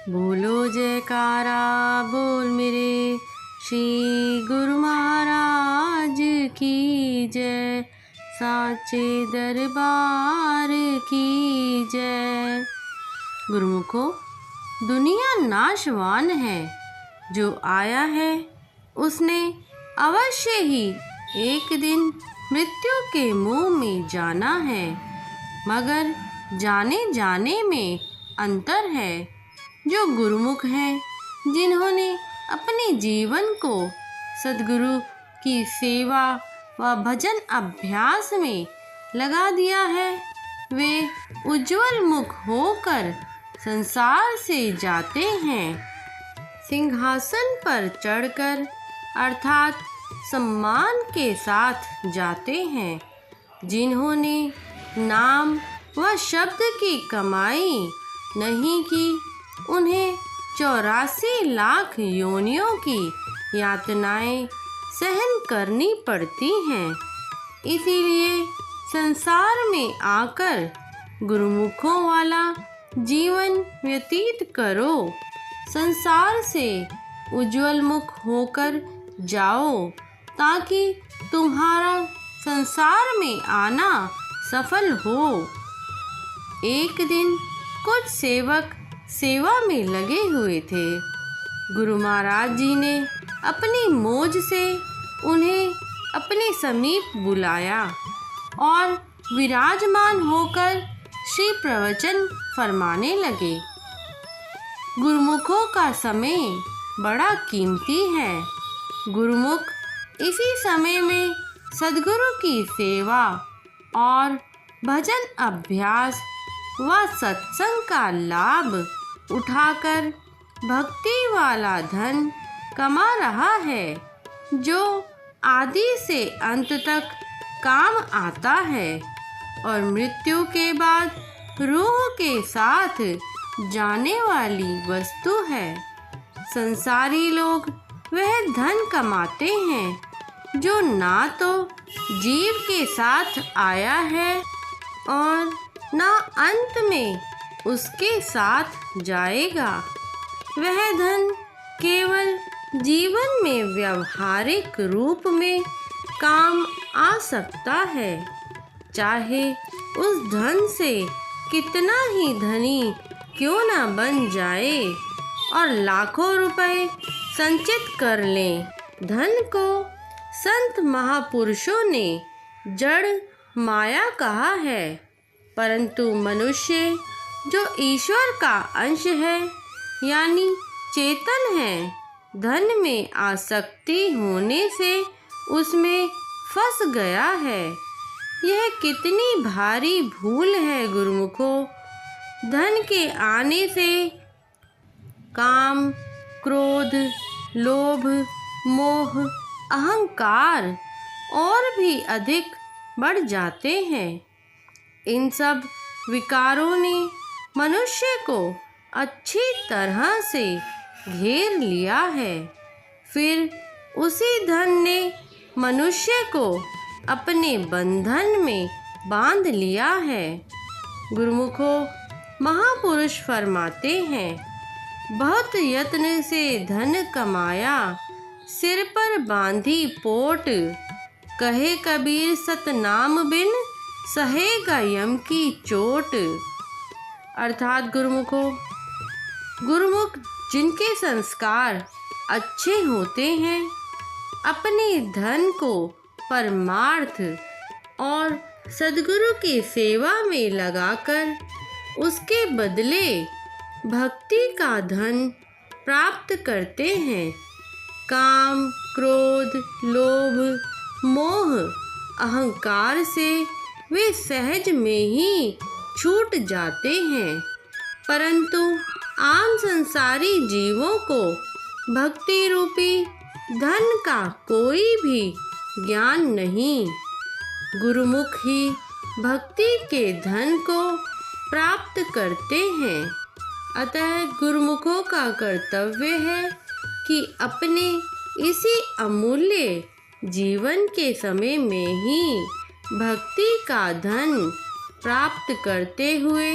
बोलो जयकारा बोल मेरे श्री गुरु महाराज की जय, साचे दरबार की जय। गुरुमुखो, दुनिया नाशवान है। जो आया है उसने अवश्य ही एक दिन मृत्यु के मुंह में जाना है, मगर जाने जाने में अंतर है। जो गुरुमुख हैं, जिन्होंने अपने जीवन को सद्गुरु की सेवा व भजन अभ्यास में लगा दिया है, वे उज्जवल मुख होकर संसार से जाते हैं। सिंहासन पर चढ़कर अर्थात सम्मान के साथ जाते हैं। जिन्होंने नाम व शब्द की कमाई नहीं की, उन्हें 84 लाख योनियों की यातनाएं सहन करनी पड़ती हैं। इसीलिए संसार में आकर गुरुमुखों वाला जीवन व्यतीत करो। संसार से उज्जवल मुख होकर जाओ, ताकि तुम्हारा संसार में आना सफल हो। एक दिन कुछ सेवक सेवा में लगे हुए थे। गुरु महाराज जी ने अपनी मौज से उन्हें अपने समीप बुलाया और विराजमान होकर श्री प्रवचन फरमाने लगे। गुरुमुखों का समय बड़ा कीमती है। गुरुमुख इसी समय में सद्गुरु की सेवा और भजन अभ्यास व सत्संग का लाभ उठाकर भक्ति वाला धन कमा रहा है, जो आदि से अंत तक काम आता है और मृत्यु के बाद रूह के साथ जाने वाली वस्तु है। संसारी लोग वह धन कमाते हैं जो ना तो जीव के साथ आया है और ना अंत में उसके साथ जाएगा। वह धन केवल जीवन में व्यवहारिक रूप में काम आ सकता है, चाहे उस धन से कितना ही धनी क्यों ना बन जाए और लाखों रुपए संचित कर लें। धन को संत महापुरुषों ने जड़ माया कहा है, परंतु मनुष्य जो ईश्वर का अंश है यानी चेतन है, धन में आसक्ति होने से उसमें फंस गया है। यह कितनी भारी भूल है गुरुमुखो। धन के आने से काम, क्रोध, लोभ, मोह, अहंकार और भी अधिक बढ़ जाते हैं। इन सब विकारों ने मनुष्य को अच्छी तरह से घेर लिया है। फिर उसी धन ने मनुष्य को अपने बंधन में बांध लिया है। गुरुमुखो, महापुरुष फरमाते हैं, बहुत यत्न से धन कमाया, सिर पर बांधी पोट, कहे कबीर सतनाम बिन सहेगा यम की चोट। अर्थात गुरुमुखो, गुरुमुख जिनके संस्कार अच्छे होते हैं, अपने धन को परमार्थ और सद्गुरु की सेवा में लगाकर उसके बदले भक्ति का धन प्राप्त करते हैं। काम, क्रोध, लोभ, मोह, अहंकार से वे सहज में ही छूट जाते हैं, परंतु आम संसारी जीवों को भक्ति रूपी धन का कोई भी ज्ञान नहीं। गुरुमुख ही भक्ति के धन को प्राप्त करते हैं। अतः गुरुमुखों का कर्तव्य है कि अपने इसी अमूल्य जीवन के समय में ही भक्ति का धन प्राप्त करते हुए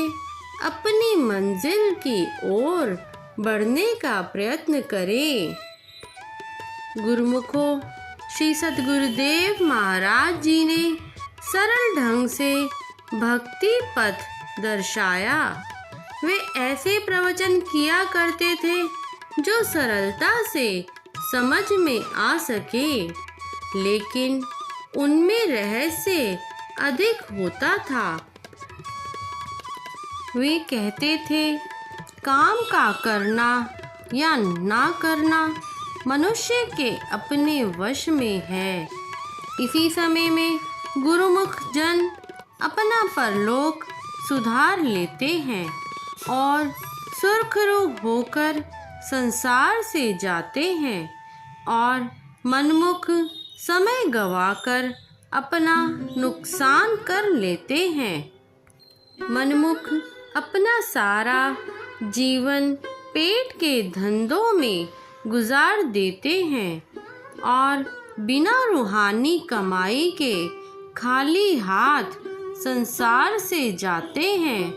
अपनी मंजिल की ओर बढ़ने का प्रयत्न करें। गुरुमुखों, श्री सद्गुरुदेव महाराज जी ने सरल ढंग से भक्ति पथ दर्शाया। वे ऐसे प्रवचन किया करते थे जो सरलता से समझ में आ सके, लेकिन उनमें रहस्य अधिक होता था। वे कहते थे, काम का करना या ना करना मनुष्य के अपने वश में है। इसी समय में गुरुमुख जन अपना परलोक सुधार लेते हैं और सुरखरू होकर संसार से जाते हैं और मनमुख समय गवाकर अपना नुकसान कर लेते हैं। मनमुख अपना सारा जीवन पेट के धंधों में गुजार देते हैं और बिना रूहानी कमाई के खाली हाथ संसार से जाते हैं।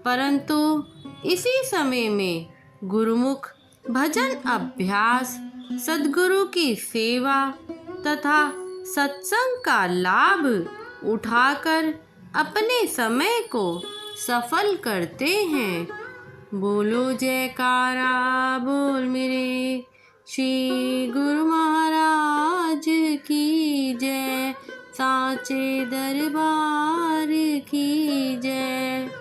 परंतु इसी समय में गुरुमुख भजन अभ्यास, सद्गुरु की सेवा तथा सत्संग का लाभ उठाकर अपने समय को सफल करते हैं। बोलो जयकारा बोल मेरे श्री गुरु महाराज की जय, साचे दरबार की जय।